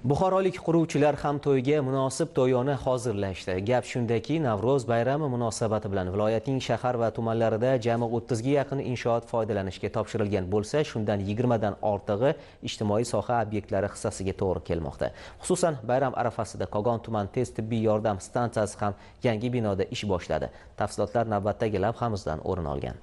Buxorolik quruvchilar ham to'yga munosib to'yona hozirlashdi. Gap shundaki, Navro'z bayrami munosabati bilan viloyatning shahar va tumanlarida jami 30 ga yaqin inshoot foydalanishga topshirilgan bo'lsa, shundan 20 dan ortig'i ijtimoiy soha obyektlari hissasiga to'g'ri kelmoqda. Xususan, bayram arafasida Kogon tuman tez tibbiy yordam stansiyasi ham yangi binoda ish boshladi. Tafsilotlar navbatdagi lavhamizdan o'rin olgan.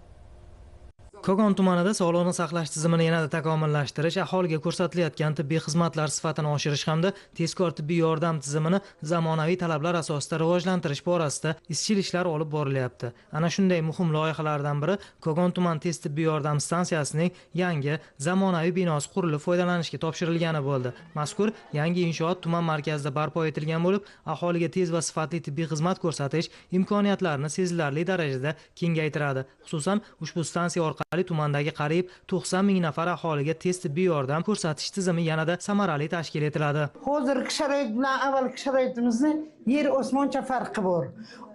Kogon tumanida sog'liqni saqlash tizimini yanada takomillashtirish, aholiga ko'rsatilayotgan tibbiy xizmatlar sifatini oshirish hamda tezkor tibbiy yordam tizimini zamonaviy talablar asosida rivojlantirish borasida izchil ishlar olib borilyapti. Ana shunday muhim loyihalardan biri Kogon tuman tez tibbiy yordam stansiyasining yangi zamonaviy binosi qurilib foydalanishga topshirilgani bo'ldi. Mazkur yangi inshoot tuman markazida barpo etilgan bo'lib, aholiga tez va sifatli tibbiy xizmat ko'rsatish imkoniyatlarini sezilarli darajada kengaytiradi. Xususan, ushbu stansiya orqali tumandagi qariyb 90 ming nafar aholiga tez tibbiy yordam ko'rsatish tizimi yanada samarali tashkil etiladi. Hozirgi sharoit bilan avvalgi sharoitimizni yer osmoncha farqi bor.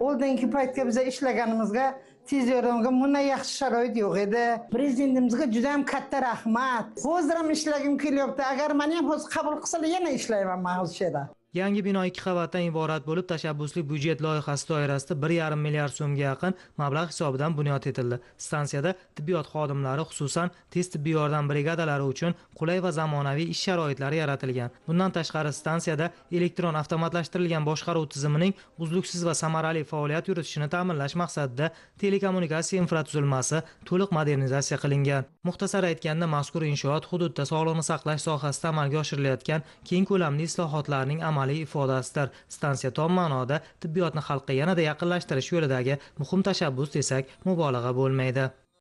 Oldingi paytga biz ishlaganimizga tez yordamga bunday yaxshi sharoit yo'q edi. Prezidentimizga juda ham katta rahmat. Hozir ham ishlagim kelyapti. Agar meni ham hozir qabul qilsalar yana ishlayman men hozir yerda. Yangi bino 2 qavatdan iborat bo'lib, tashabbusli byudjet loyihasi doirasida 1,5 milliard so'mga yaqin mablag' hisobidan bunyod etildi. Stansiyada tibbiyot xodimlari, xususan tez tibbiy yordam brigadalari uchun qulay va zamonaviy ish sharoitlari yaratilgan. Bundan tashqari stansiyada elektron avtomatlashtirilgan boshqaruv tizimining uzluksiz va samarali faoliyat yuritishini ta'minlash maqsadida telekommunikatsiya infratuzilmasi to'liq modernizatsiya qilingan. Muxtasar aytganda, mazkur inshoot hududda sog'liqni saqlash sohasida amalga oshirilayotgan keng ko'lamli islohotlarning amaliy ifodasidir. Stansiya tom ma'noda tibbiyotni xalqqa yanada yaqinlashtirish yo'lidagi muhim tashabbus desak mubolag'a bo'lmaydi.